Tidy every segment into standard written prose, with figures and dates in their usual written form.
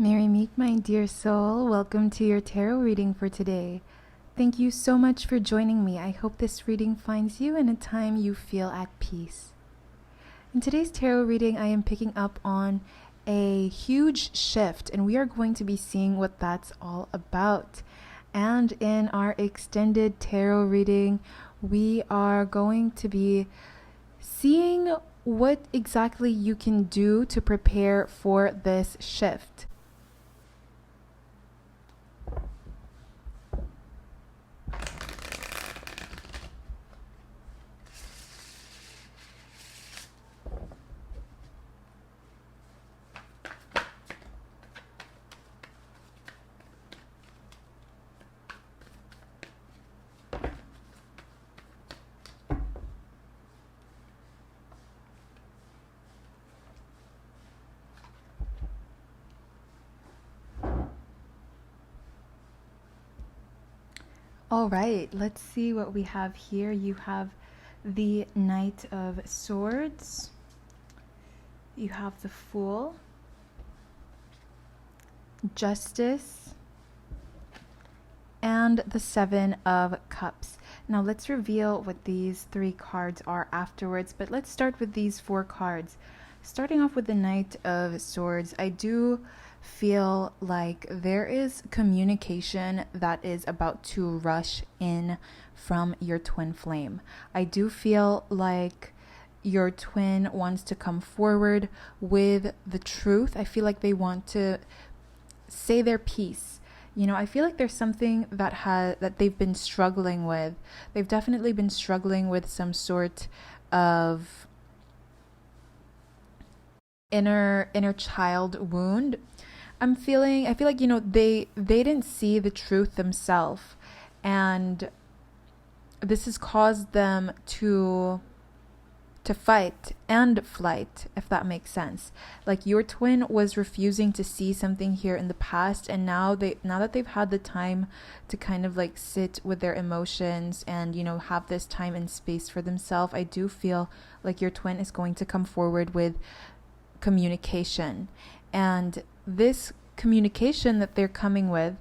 Merry meet, my dear soul. Welcome to your tarot reading for today. Thank you so much for joining me. I hope this reading finds you in a time you feel at peace. In today's tarot reading, I am picking up on a huge shift, and we are going to be seeing what that's all about. And in our extended tarot reading, we are going to be seeing what exactly you can do to prepare for this shift. All right, let's see what we have here. You have the Knight of Swords. You have the Fool, Justice, and the Seven of Cups. Now let's reveal what these three cards are afterwards, but let's start with these four cards. Starting off with the Knight of Swords, I do feel like there is communication that is about to rush in from your twin flame. I do feel like your twin wants to come forward with the truth. I feel like they want to say their piece. You know, I feel like there's something that they've been struggling with. They've definitely been struggling with some sort of inner child wound. I feel like, you know, they didn't see the truth themselves, and this has caused them to fight and flight, if that makes sense. Like, your twin was refusing to see something here in the past, and now that they've had the time to kind of like sit with their emotions and, you know, have this time and space for themselves, I do feel like your twin is going to come forward with communication. And this communication that they're coming with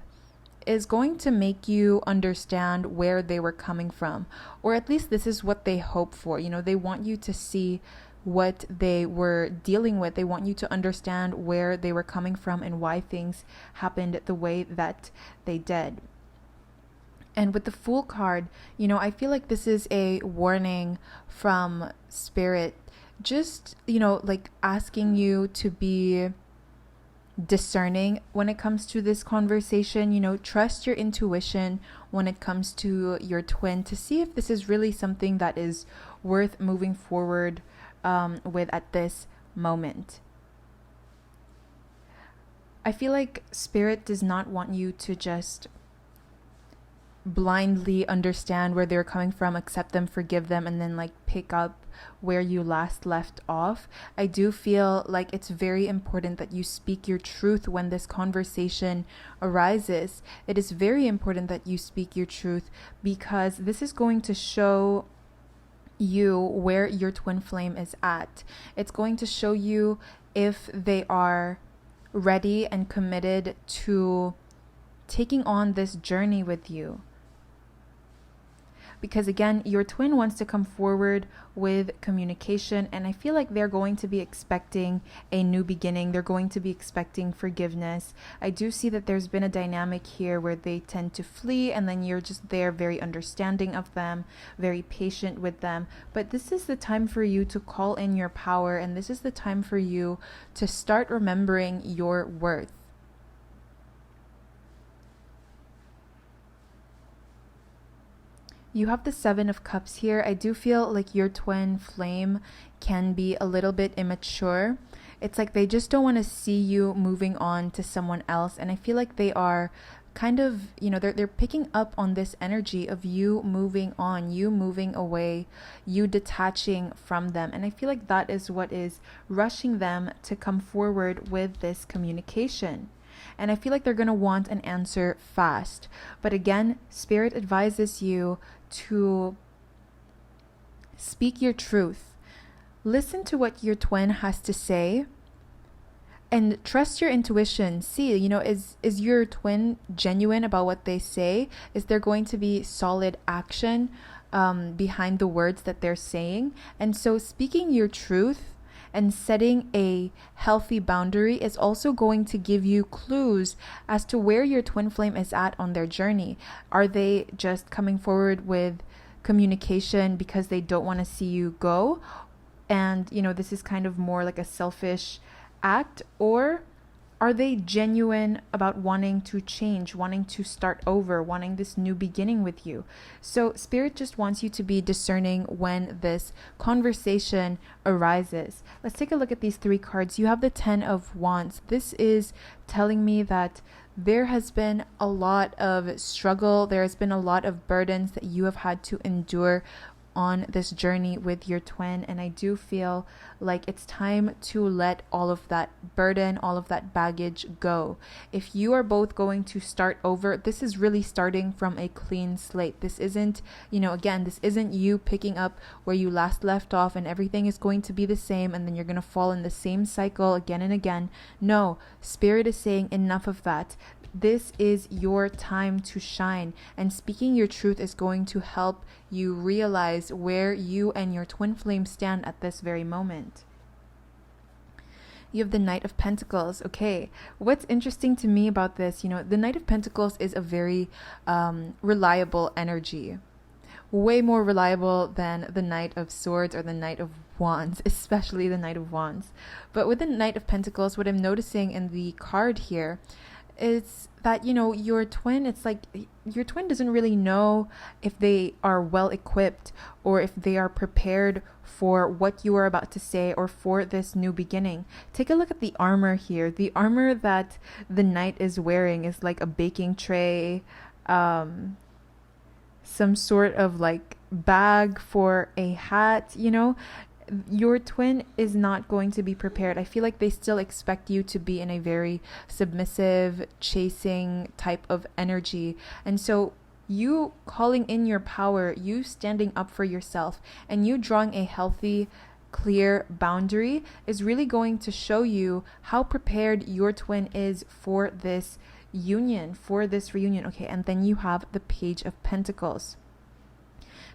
is going to make you understand where they were coming from, or at least this is what they hope for. You know, they want you to see what they were dealing with. They want you to understand where they were coming from and why things happened the way that they did. And with the Fool card, you know, I feel like this is a warning from Spirit, just, you know, like asking you to be discerning when it comes to this conversation. You know, trust your intuition when it comes to your twin to see if this is really something that is worth moving forward with at this moment. I feel like Spirit does not want you to just blindly understand where they're coming from, accept them, forgive them, and then like pick up where you last left off. I do feel like it's very important that you speak your truth when this conversation arises. It is very important that you speak your truth, because this is going to show you where your twin flame is at. It's going to show you if they are ready and committed to taking on this journey with you. Because again, your twin wants to come forward with communication, and I feel like they're going to be expecting a new beginning. They're going to be expecting forgiveness. I do see that there's been a dynamic here where they tend to flee, and then you're just there, very understanding of them, very patient with them. But this is the time for you to call in your power, and this is the time for you to start remembering your worth. You have the Seven of Cups here. I do feel like your twin flame can be a little bit immature. It's like they just don't want to see you moving on to someone else. And I feel like they are kind of, you know, they're picking up on this energy of you moving on, you moving away, you detaching from them. And I feel like that is what is rushing them to come forward with this communication. And I feel like they're going to want an answer fast. But again, Spirit advises you to speak your truth. Listen to what your twin has to say. And trust your intuition. See, is your twin genuine about what they say? Is there going to be solid action behind the words that they're saying? And so speaking your truth and setting a healthy boundary is also going to give you clues as to where your twin flame is at on their journey. Are they just coming forward with communication because they don't want to see you go? And, this is kind of more like a selfish act, or are they genuine about wanting to change, wanting to start over, wanting this new beginning with you? So Spirit just wants you to be discerning when this conversation arises. Let's take a look at these 3 cards. You have the 10 of Wands. This is telling me that there has been a lot of struggle. There has been a lot of burdens that you have had to endure on this journey with your twin, and I do feel like it's time to let all of that burden, all of that baggage go. If you are both going to start over, this is really starting from a clean slate. This isn't, this isn't you picking up where you last left off and everything is going to be the same and then you're going to fall in the same cycle again and again. No, Spirit is saying enough of that. This is your time to shine, and speaking your truth is going to help you realize where you and your twin flame stand at this very moment. You have the Knight of Pentacles. Okay, what's interesting to me about this, the Knight of Pentacles is a very reliable energy. Way more reliable than the Knight of Swords or the Knight of Wands, especially the Knight of Wands. But with the Knight of Pentacles, what I'm noticing in the card here is that, your twin, it's like your twin doesn't really know if they are well equipped or if they are prepared for what you are about to say or for this new beginning. Take a look at the armor here. The armor that the knight is wearing is like a baking tray, some sort of like bag for a hat, Your twin is not going to be prepared. I feel like they still expect you to be in a very submissive, chasing type of energy. And so you calling in your power, you standing up for yourself, and you drawing a healthy, clear boundary is really going to show you how prepared your twin is for this union, for this reunion. Okay, and then you have the Page of Pentacles.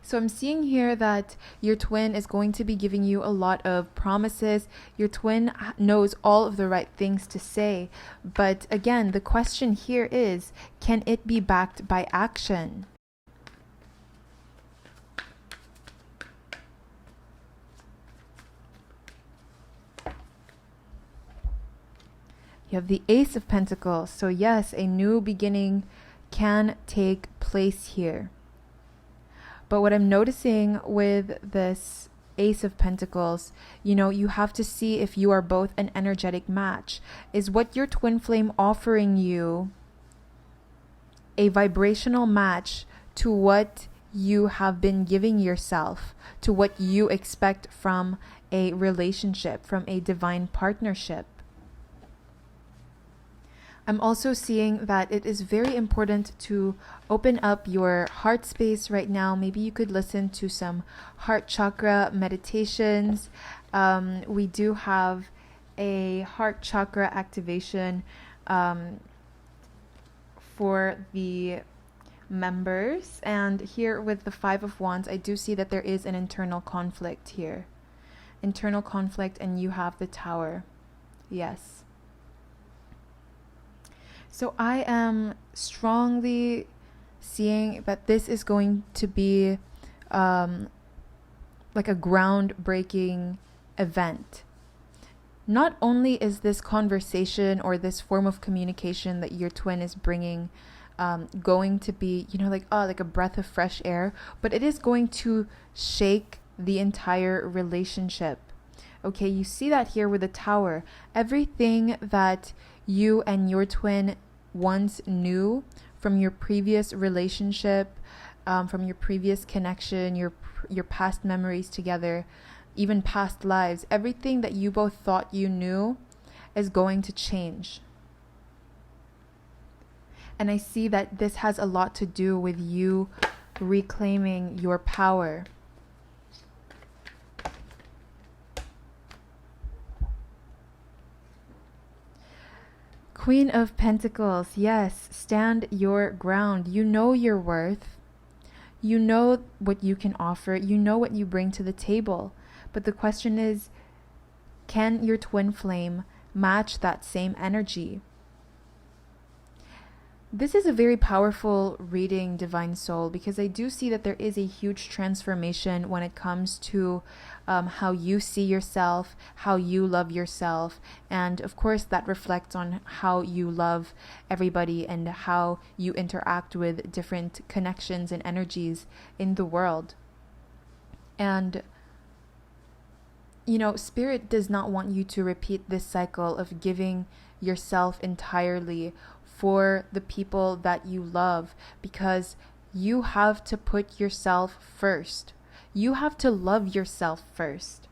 So I'm seeing here that your twin is going to be giving you a lot of promises. Your twin knows all of the right things to say. But again, the question here is, can it be backed by action? You have the Ace of Pentacles. So yes, a new beginning can take place here. But what I'm noticing with this Ace of Pentacles, you have to see if you are both an energetic match. Is what your twin flame offering you a vibrational match to what you have been giving yourself, to what you expect from a relationship, from a divine partnership? I'm also seeing that it is very important to open up your heart space right now. Maybe you could listen to some heart chakra meditations. We do have a heart chakra activation for the members. And here with the Five of Wands, I do see that there is an internal conflict here. Internal conflict, and you have the Tower. Yes. So I am strongly seeing that this is going to be like a groundbreaking event. Not only is this conversation or this form of communication that your twin is bringing going to be, like a breath of fresh air, but it is going to shake the entire relationship. Okay, you see that here with the Tower. Everything that you and your twin once knew from your previous relationship, from your previous connection, your past memories together, even past lives, everything that you both thought you knew is going to change. And I see that this has a lot to do with you reclaiming your power. Queen of Pentacles. Yes, stand your ground. You know your worth. You know what you can offer. You know what you bring to the table. But the question is, can your twin flame match that same energy? This is a very powerful reading, Divine Soul, because I do see that there is a huge transformation when it comes to how you see yourself, how you love yourself, and of course that reflects on how you love everybody and how you interact with different connections and energies in the world. And Spirit does not want you to repeat this cycle of giving yourself entirely for the people that you love, because you have to put yourself first. You have to love yourself first.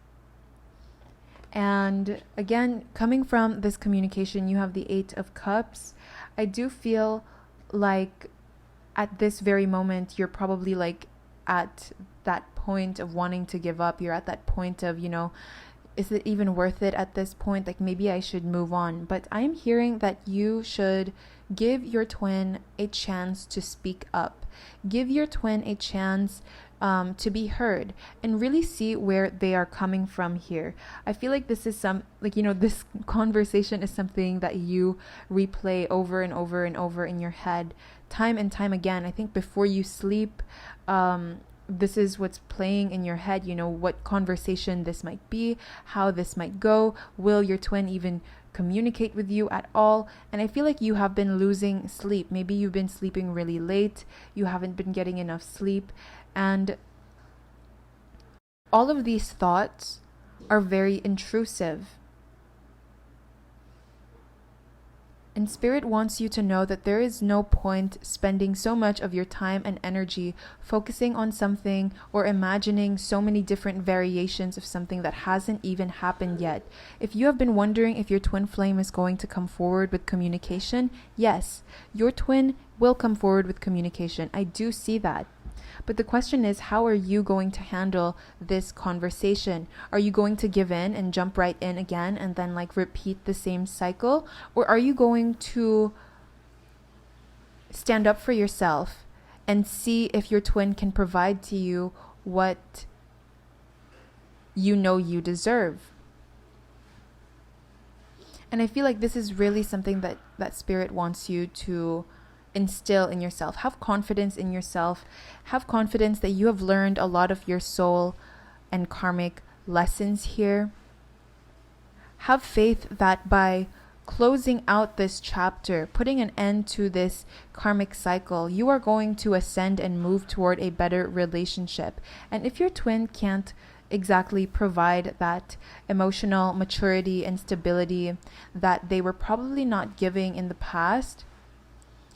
And again, coming from this communication, you have the 8 of Cups. I do feel like at this very moment, you're probably like at that point of wanting to give up. You're at that point of, is it even worth it at this point? Like, maybe I should move on. But I'm hearing that you should give your twin a chance to speak up. Give your twin a chance to be heard and really see where they are coming from here. I feel like this is this conversation is something that you replay over and over and over in your head, time and time again. I think before you sleep, this is what's playing in your head, what conversation this might be, how this might go. Will your twin even communicate with you at all? And I feel like you have been losing sleep. Maybe you've been sleeping really late. You haven't been getting enough sleep. And all of these thoughts are very intrusive. And Spirit wants you to know that there is no point spending so much of your time and energy focusing on something or imagining so many different variations of something that hasn't even happened yet. If you have been wondering if your twin flame is going to come forward with communication, yes, your twin will come forward with communication. I do see that. But the question is, how are you going to handle this conversation? Are you going to give in and jump right in again and then repeat the same cycle? Or are you going to stand up for yourself and see if your twin can provide to you what you know you deserve? And I feel like this is really something that Spirit wants you to instill in yourself. Have confidence in yourself. Have confidence that you have learned a lot of your soul and karmic lessons here. Have faith that by closing out this chapter, putting an end to this karmic cycle, you are going to ascend and move toward a better relationship. And if your twin can't exactly provide that emotional maturity and stability that they were probably not giving in the past,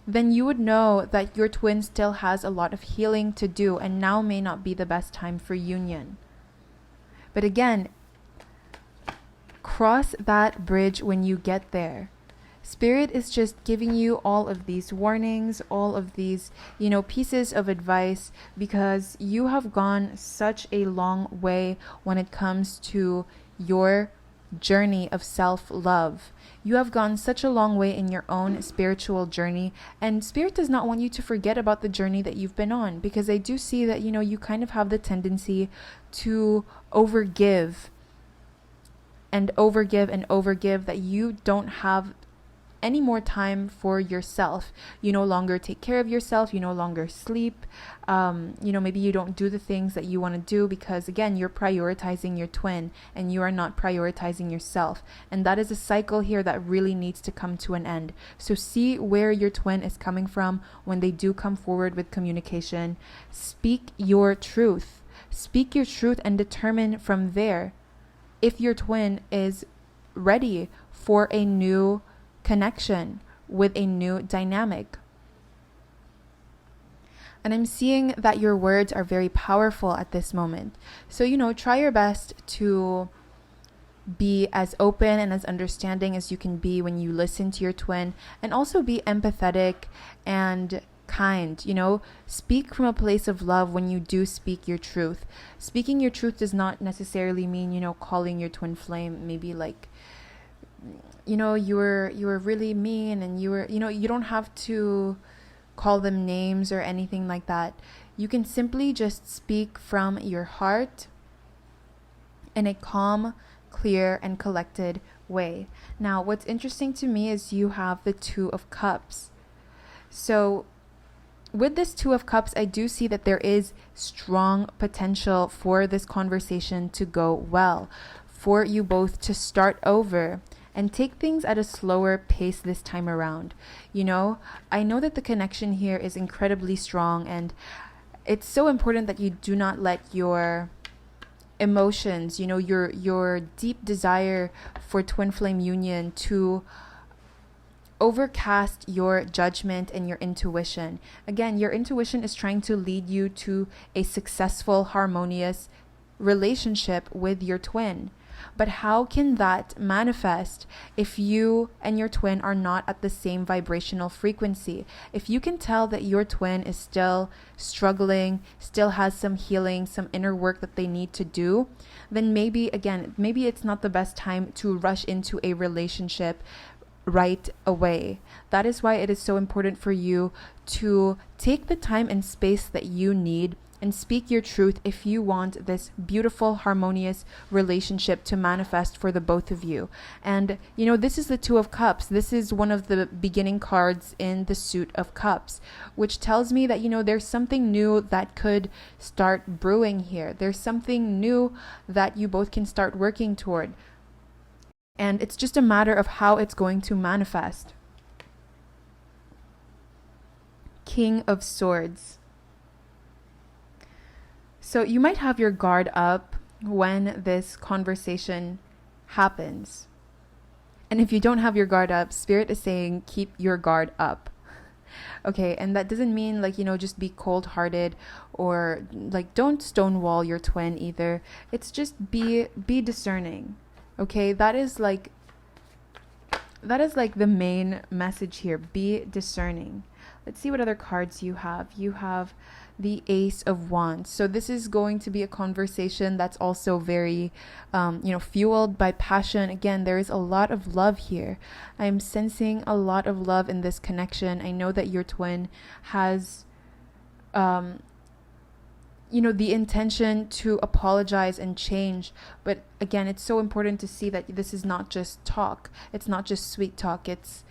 then you would know that your twin still has a lot of healing to do, and now may not be the best time for union. But again, cross that bridge when you get there. Spirit is just giving you all of these warnings, all of these, pieces of advice, because you have gone such a long way when it comes to your journey of self-love. You have gone such a long way in your own spiritual journey, and Spirit does not want you to forget about the journey that you've been on, because I do see that, you kind of have the tendency to overgive and overgive and overgive, that you don't have any more time for yourself. You no longer take care of yourself. You no longer sleep. Maybe you don't do the things that you want to do because, again, you're prioritizing your twin and you are not prioritizing yourself. And that is a cycle here that really needs to come to an end. So see where your twin is coming from when they do come forward with communication. Speak your truth. Speak your truth and determine from there if your twin is ready for a new connection with a new dynamic. And I'm seeing that your words are very powerful at this moment. So, try your best to be as open and as understanding as you can be when you listen to your twin, and also be empathetic and kind. Speak from a place of love when you do speak your truth. Speaking your truth does not necessarily mean, calling your twin flame maybe you were really mean, and you don't have to call them names or anything like that. You can simply just speak from your heart in a calm, clear, and collected way. Now, what's interesting to me is you have the Two of Cups. So with this Two of Cups, I do see that there is strong potential for this conversation to go well, for you both to start over and take things at a slower pace this time around. I know that the connection here is incredibly strong, and it's so important that you do not let your emotions, your deep desire for twin flame union to overcast your judgment and your intuition. Again, your intuition is trying to lead you to a successful, harmonious relationship with your twin. But how can that manifest if you and your twin are not at the same vibrational frequency? If you can tell that your twin is still struggling, still has some healing, some inner work that they need to do, then maybe it's not the best time to rush into a relationship right away. That is why it is so important for you to take the time and space that you need and speak your truth if you want this beautiful, harmonious relationship to manifest for the both of you. And, this is the Two of Cups. This is one of the beginning cards in the Suit of Cups, which tells me that, there's something new that could start brewing here. There's something new that you both can start working toward. And it's just a matter of how it's going to manifest. King of Swords. So you might have your guard up when this conversation happens. And if you don't have your guard up, Spirit is saying keep your guard up. Okay, and that doesn't mean just be cold-hearted or don't stonewall your twin either. It's just be discerning. Okay, that is the main message here. Be discerning. Let's see what other cards you have. You have the Ace of Wands. So this is going to be a conversation that's also very, fueled by passion. Again, there is a lot of love here. I'm sensing a lot of love in this connection. I know that your twin has, the intention to apologize and change. But again, it's so important to see that this is not just talk. It's not just sweet talk. It's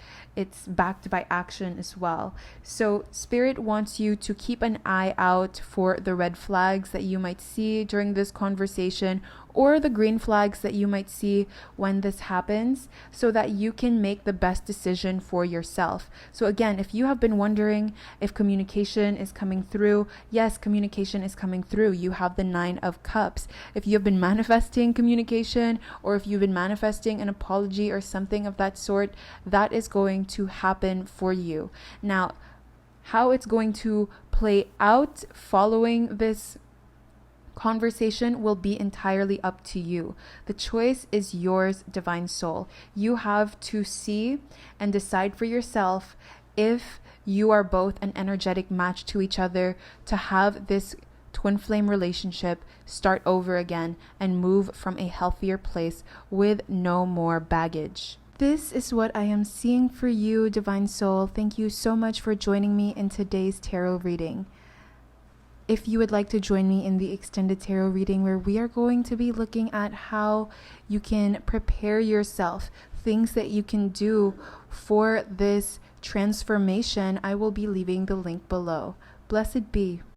backed by action as well. So Spirit wants you to keep an eye out for the red flags that you might see during this conversation, or the green flags that you might see when this happens, so that you can make the best decision for yourself. So again, if you have been wondering if communication is coming through, yes, communication is coming through. You have the Nine of Cups. If you have been manifesting communication, or if you've been manifesting an apology or something of that sort, that is going to happen for you. Now, how it's going to play out following this conversation will be entirely up to you. The choice is yours, Divine Soul. You have to see and decide for yourself if you are both an energetic match to each other to have this twin flame relationship start over again and move from a healthier place with no more baggage. This is what I am seeing for you, Divine Soul. Thank you so much for joining me in today's tarot reading. If you would like to join me in the extended tarot reading, where we are going to be looking at how you can prepare yourself, things that you can do for this transformation, I will be leaving the link below. Blessed be.